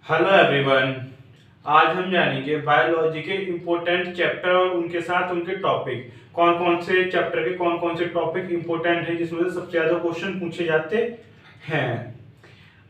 Hello everyone. आज हम जानेंगे बायोलॉजी के इम्पोर्टेंट चैप्टर और उनके साथ उनके टॉपिक। कौन कौन से चैप्टर के कौन कौन से टॉपिक इम्पोर्टेंट हैं जिसमें से सबसे ज़्यादा क्वेश्चन पूछे जाते हैं।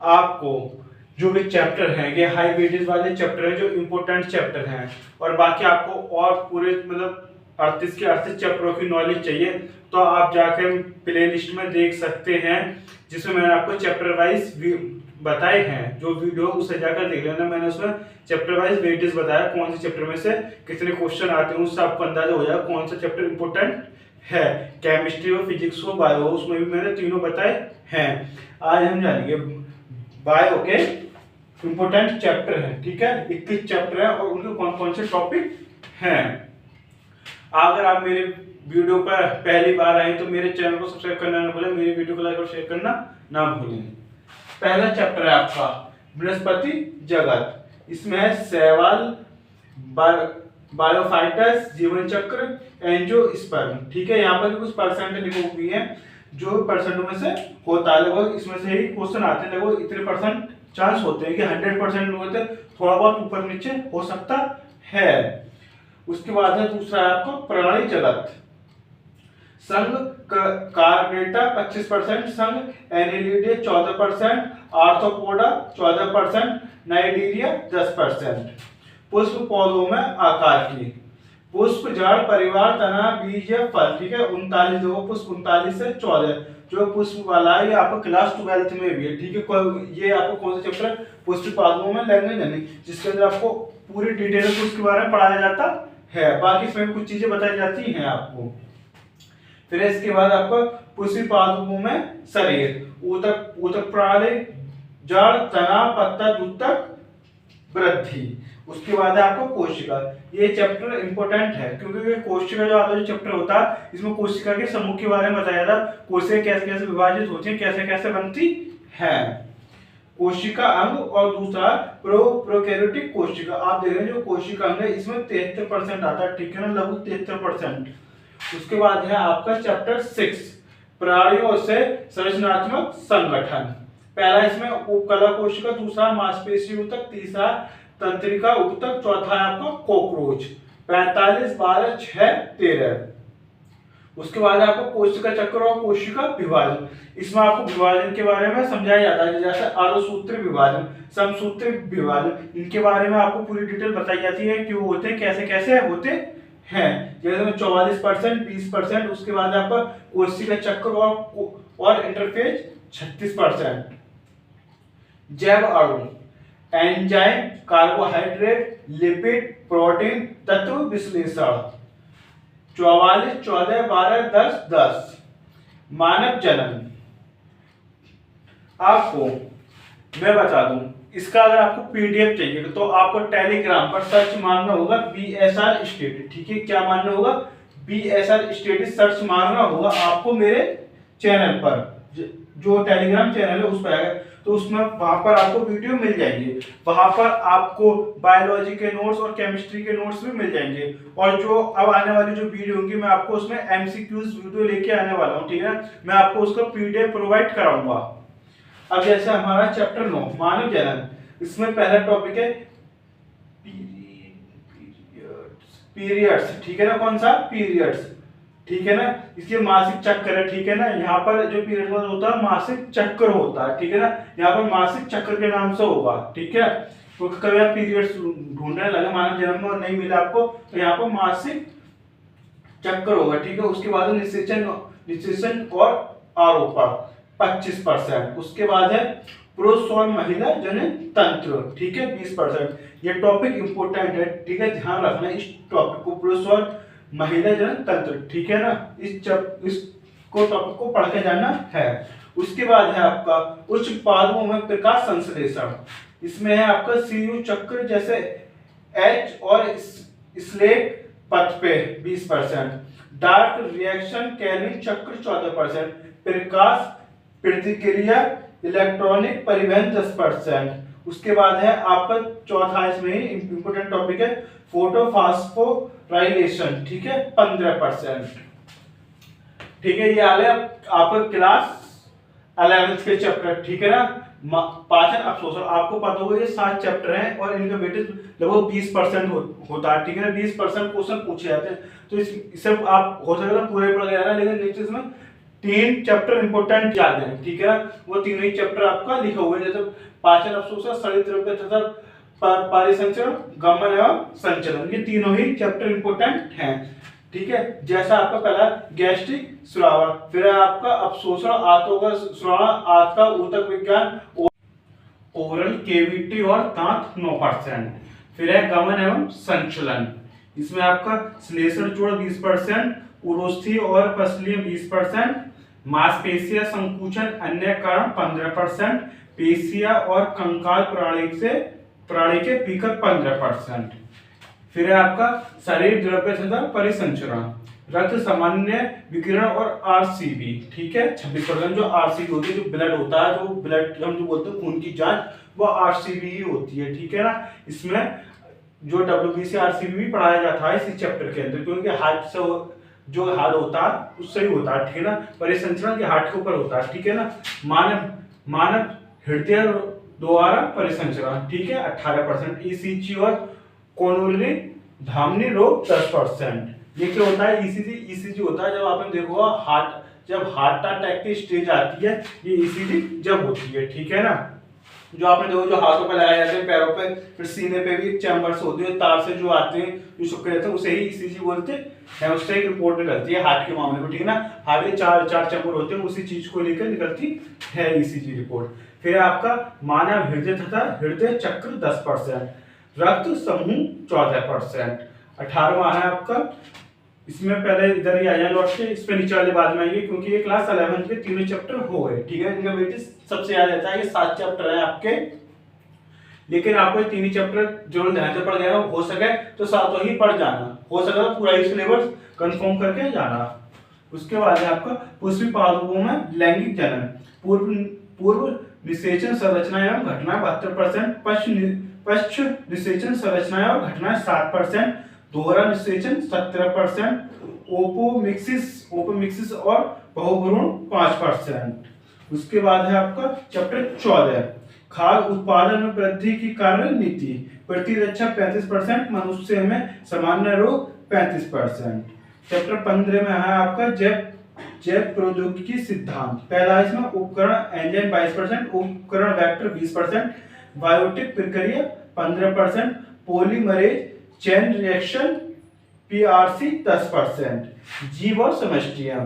आपको जो भी चैप्टर हैं ये हाई वेटेज वाले चैप्टर हैं जो इम्पोर्टेंट चैप्टर हैं, और बाकी आपको और पूरे मतलब 38 के 38 चैप्टरों की नॉलेज चाहिए तो आप जाकर प्ले लिस्ट में देख सकते हैं जिसमें मैंने आपको चैप्टर वाइज बताए हैं। जो वीडियो उसे जाकर देख लेना, मैंने उसमें चैप्टर वाइज वेटेज बताया कौन से चैप्टर में से कितने क्वेश्चन आते हैं, उससे आपको अंदाजा हो जाएगा कौन सा चैप्टर इंपॉर्टेंट है। केमिस्ट्री और फिजिक्स हो बायो उसमें भी मैंने तीनों बताए हैं। आज हम जानेंगे बायो के इंपॉर्टेंट चैप्टर है। ठीक है, 21 चैप्टर है और उनके कौन कौन से टॉपिक हैं। अगर आप मेरे वीडियो पर पहली बार आए तो मेरे चैनल को सब्सक्राइब करना ना भूलें, मेरे वीडियो को लाइक और शेयर करना ना भूलें। पहला चैप्टर है आपका वनस्पति जगत। इसमें है शैवाल, बायोफाइटस, जीवन चक्र, एंजियोस्पर्म। ठीक है, यहाँ पर कुछ परसेंट लिखी हुई है जो परसेंटों में से होता है। लगभग इसमें से ही क्वेश्चन आते हैं, लगभग इतने परसेंट चांस होते हैं कि 100% में होते, थोड़ा बहुत ऊपर नीचे हो सकता है। उसके बाद है दूसरा है आपको प्राणी जगत। संघ कार्बेटा 25%, संघ एनिलिडे 14%, आर्थ्रोपोडा 14%, नाइजीरिया 10%। पुष्प पौधों में आकार की, पुष्प जड़ परिवार तना बीज या फल। ठीक है, 39 देखो पुष्प 39 से 14 जो पुष्प वाला है ये आपको क्लास 12th में भी है। ठीक है, ये आपको कौन सा चैप्टर है, पुष्प पौधों में लैंग्वेज, जिसके अंदर आपको पूरी डिटेल में उसके बारे में पढ़ाया जाता है। बाकी इसमें कुछ चीजें बताई जाती हैं आपको। फिर इसके बाद आपको पुष्पी पादपों में शरीर, ऊतक, ऊतक प्रणाली, जड़, तना, पत्ता, दूतक, वृद्धि। उसके बाद है आपको कोशिका। ये चैप्टर इंपॉर्टेंट है क्योंकि ये कोशिका जो आपका जो चैप्टर होता है इसमें कोशिका के समूह के बारे में बताया जाता है। कोशिका कैसे कैसे विभाजित होती है, कैसे कैसे बनती है। कोशिका अंग और दूसरा प्रोकैरियोटिक कोशिका। आप देख रहे हैं जो कोशिका अंग है इसमें 73% आता है। ठीक है ना, लगभग 73%। उसके बाद है आपका चैप्टर 6 प्राणियों से संरचनात्मक संगठन। पहला इसमें उपकला कोशिका, दूसरा मांसपेशी ऊतक, तीसरा तंत्रिका ऊतक, चौथा है आपका कॉकरोच। 45 12 6 13। उसके बाद आपको कोशिका चक्र और कोशिका विभाजन। इसमें आपको विभाजन के बारे में समझाया जाता है, जैसे आरोसूत्री विभाजन, समसूत्री विभाजन, इनके बारे में आपको पूरी डिटेल बताई जाती है क्यों होते हैं, कैसे कैसे होते हैं। जैसे 44% 20%। उसके बाद आपका कोशिका चक्र और इंटरफेज 36%। जैव अणु, एंजाइम, कार्बोहाइड्रेट, लिपिड, प्रोटीन, तत्व विश्लेषण। 44 14 12 10 10। मानव जन्म। आपको मैं बता दूं, इसका अगर आपको पीडीएफ चाहिए तो आपको टेलीग्राम पर सर्च मारना होगा BSR स्टडी। ठीक है, क्या मारना होगा, BSR स्टडी सर्च मारना होगा आपको मेरे चैनल पर, जो टेलीग्राम चैनल है उस पर आएगा तो उसमें वहां पर आपको वीडियो मिल जाएंगे। वहां पर आपको बायोलॉजी के नोट्स और केमिस्ट्री के नोट्स भी मिल जाएंगे। और जो अब आने वाली जो वीडियो होंगी मैं आपको उसमें MCQs वीडियो लेके आने वाला हूँ। ठीक है, मैं आपको उसका PDF प्रोवाइड कराऊंगा। अब जैसे हमारा चैप्टर 9 मानव जन्म, इसमें पहला टॉपिक है पीरियड्स। ठीक है ना, कौन सा, पीरियड्स। ठीक है ना, इसके मासिक चक्र है। ठीक है ना, यहाँ पर जो पीरियड होता है मासिक चक्र होता है। ठीक है ना, यहाँ पर मासिक चक्र के नाम से होगा। ठीक है, तो कभी आप पीरियड्स ढूंढने लगे मानव जन्म में और नहीं मिला आपको तो यहाँ पर मासिक चक्र होगा। ठीक है, उसके बाद निषेचन और आरोपण 25%। उसके बाद है पुरुष और महिला जनन तंत्र। ठीक है, 20%। ये टॉपिक इंपोर्टेंट है। ठीक है, ध्यान रखना इस टॉपिक को, पुरुष और महिला जनन तंत्र। ठीक है ना, इसको टॉपिक को पढ़ के जाना है। उसके बाद है आपका उच्च पादपों में प्रकाश संश्लेषण। इसमें है आपका CU चक्र, जैसे H और स्लेट पथ पे 20%, डार्क रिएक्शन कैल्विन चक्र 14%, प्रकाश प्रतिक्रिया इलेक्ट्रॉनिक परिवहन 10%। उसके बाद है आपका चौथा इसमें ही इंपोर्टेंट टॉपिक है फोटोफॉस्फोराइलेशन। ठीक है, 15%। ठीक है, ये आ गया आपका क्लास 11th के चैप्टर। ठीक है ना, पाचन अवशोषण, आपको पता होगा ये 7 चैप्टर हैं और इनका वेटेज लगभग 20% होता है, ठीक है ना। 20% क्वेश्चन पूछे जाते हैं, तो इस सब आप हो सकता है पूरे पढ़ गया ना, लेकिन नीचे इसमें 3 चैप्टर इंपॉर्टेंट याद हैं, ठीक है। वो तीनों ही चैप्टर आपका लिखा हुआ है, जैसे पाचन अवशोषण, शरीर द्रव्य तथा परिसंचरण, गमन एवं संचलन, ये तीनों ही चैप्टर इंपॉर्टेंट हैं, ठीक है। जैसा आपका पहला गैस्ट्रिक श्रावण, फिर आपका अपशोषण, आंतों का श्रावण, आंत का ऊतक विज्ञान, ओरल केविटी और दांत 9%, फिर है गमन एवं संचलन, इसमें आपका श्लेष्म जोड़ 20%, उरोस्थी और पसलियां 20%, मांसपेशियां संकुचन अन्य कारण 15%, पेशियां और कंकाल प्रणाली के पीकर 15%, फिर है आपका शरीर द्रव्य तथा परिसंचरण, रक्त सामान्य विकिरण और आरसीबी, ठीक है। 26% जो आरसीबी होती है, जो ब्लड होता है, जो ब्लड हम जो बोलते हैं खून की जांच, वो आरसीबी ही होती है, ठीक है ना। इसमें जो डब्ल्यूबीसी आरसीबी भी पढ़ाया जाता है इसी चैप्टर के अंदर, क्योंकि हार्ट से जो हार्ट होता है उससे ही होता है, ठीक है ना। परिसंचरण के हार्ट के ऊपर होता है, ठीक है ना। मानव हृदय द्वारा परिसंचरण, ठीक है, 18%, ईसीजी और कोरोनरी धमनी रोग 10%। ये क्या होता है, ईसीजी होता है जब आपने देखो जब हार्ट अटैक की स्टेज आती है, ये ईसीजी जब होती है, ठीक है ना। जो आपने देखो जो हाथों पे लगाए जाते हैं, पैरों पे, फिर सीने पे भी चैम्बर्स होते हैं, तार से जो आते हैं, जो शुक्र रहते हैं, उसे ही ईसीजी बोलते हैं, उससे एक रिपोर्ट निकलती है हार्ट के मामले में, ठीक है ना। हार्ट के चार चैम्बर होते हैं, उसी चीज को लेकर निकलती है ईसीजी रिपोर्ट। फिर आपका मानव हृदय तथा हृदय चक्र 10%, रक्त समूह 14%, 18वां है आपका, इसमें पहले इधर ही आ जाए लौट के, इस पे नीचे वाले बाद में आएंगे, क्योंकि ये क्लास 11 के तीनों चैप्टर हो गए, ठीक है। इनका वेटेज सबसे याद रहता है, ये 7 चैप्टर हैं आपके, लेकिन आपको तीन ही चैप्टर जो ध्यान से पढ़ गया हो सके तो सातों ही पढ़ जाना, हो सके तो पूरा ही सिलेबस कंफर्म करके जाना। उसके बाद है आपका पुष्पी पादपों में लैंगिक जनन, पूर्व निषेचन संरचना एवं घटना 72%, पश्च निषेचन संरचनाएं और घटनाएं 7%, दोहरा निषेचन 17%, ओपोमिक्सिस और बहुभ्रूण 5%। उसके बाद है आपका चैप्टर 14, खाद्य उत्पादन में वृद्धि की कार्य नीति, प्रतिरक्षा 35%, मनुष्य में सामान्य रोग 35%। चैप्टर 15 में है आपका जैव प्रौद्योगिकी सिद्धांत, पहला इसमें उपकरण एंजाइम 22%, उपकरण वेक्टर 20%, बायोटिक प्रक्रिया 15%, पॉलीमरेज चेन रिएक्शन पीआरसी 10%, जीव और समष्टियां,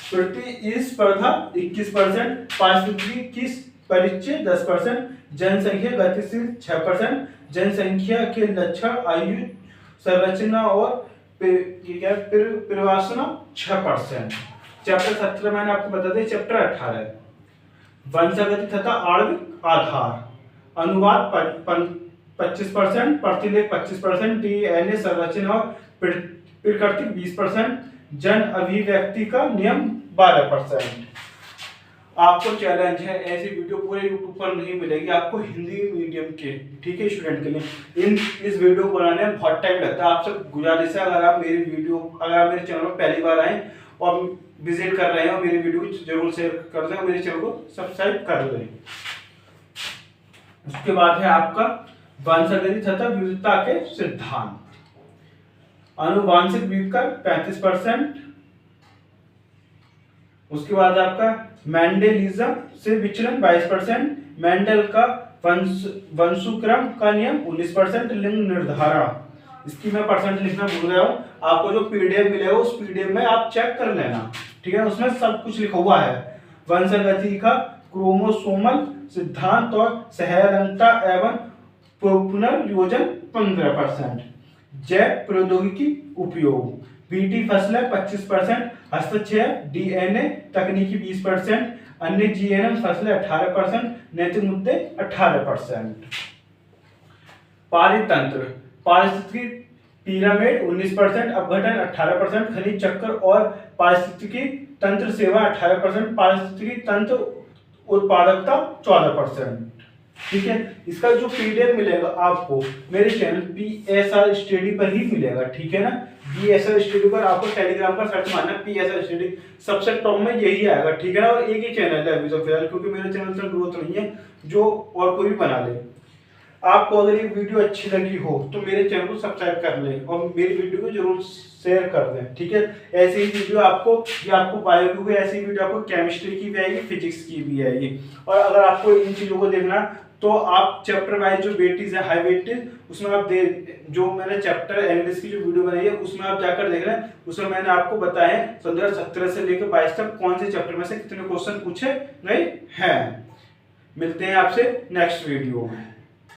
प्रतिस्पर्धा 21%, पारिस्थितिकी की परिचय 10%, जनसंख्या गतिशील 6%, जनसंख्या के लक्षण आयु संरचना और प्रवासना 6%। चैप्टर 17 मैंने आपको बता दिया। चैप्टर 18 वंशागति तथा आणविक आधार, अनुवाद 25%, प्रतिलेख 25%, डीएनए संरचना और प्रकृति 20%, जन अभिव्यक्ति का नियम 12%। आपको चैलेंज है, ऐसी वीडियो पूरे यूट्यूब पर नहीं मिलेगी आपको हिंदी मीडियम के, ठीक है, स्टूडेंट के लिए। इस वीडियो को बनाने में बहुत टाइम लगता है। आपसे गुजारिश है, अगर आप मेरे चैनल पर पहली बार आए और विजिट कर रहे हैं, मेरी वीडियो जरूर शेयर कर दें और मेरे चैनल को सब्सक्राइब कर दें। उसके बाद है आपका वंशागति तथा विविधता के सिद्धांत, आनुवांशिक विकर 35%। उसके बाद आपका मेंडेलिज्म से विचलन 22%, मेंडल का वंशुक्रम का नियम 19%, लिंग निर्धारण, इसकी मैं परसेंट लिखना भूल गया हूँ, आपको जो पीडीएफ मिलेगा उस पीडीएफ में आप चेक कर लेना, ठीक है, उसमें सब कुछ लिखा हुआ है। वंशागति का क्रोमोसोमल सिद्धांत और सहलनता एवं पुनर्योजन 15%, जैव प्रौद्योगिकी उपयोग, बीटी फसलें 25%, हस्तक्षेप डीएनए तकनीकी 20%, अन्य जीएनएम फसलें 18%, नैतिक मुद्दे 18%। पारितंत्र, पारिस्थितिकी पिरामिड 19%, अपघटन 18%, खनिज चक्र और पारिस्थितिकी तंत्र सेवा 18%, पारिस्थितिकी तंत्र उत्पादकता 14%, ठीक है। इसका जो पीडीएफ मिलेगा आपको मेरे चैनल PSR स्टडी पर ही मिलेगा, ठीक है ना। PSR स्टडी पर आपको टेलीग्राम पर सर्च मारना PSR स्टडी, सबसे टॉप में यही आएगा, ठीक है ना। और एक ही चैनल है अभी तो फिलहाल, क्योंकि मेरे चैनल से ग्रोथ नहीं है जो और कोई भी बना ले। आपको अगर ये वीडियो अच्छी लगी हो तो मेरे चैनल को सब्सक्राइब कर लें और मेरी वीडियो को जरूर शेयर कर दें, ठीक है। ऐसी ही वीडियो आपको, ये आपको बायो की, ऐसी वीडियो आपको केमिस्ट्री की भी आएगी, फिजिक्स की भी आएगी। और अगर आपको इन चीज़ों को देखना तो आप चैप्टर वाइज जो वेटेज है, हाई वेटेज, उसमें आप जो मैंने चैप्टर एनालिसिस की जो वीडियो बनाई है उसमें आप जाकर देख रहे हैं, उसमें मैंने आपको बताया 15-17 से लेकर 22 तक कौन से चैप्टर में से कितने क्वेश्चन पूछे गए हैं। मिलते हैं आपसे नेक्स्ट वीडियो में।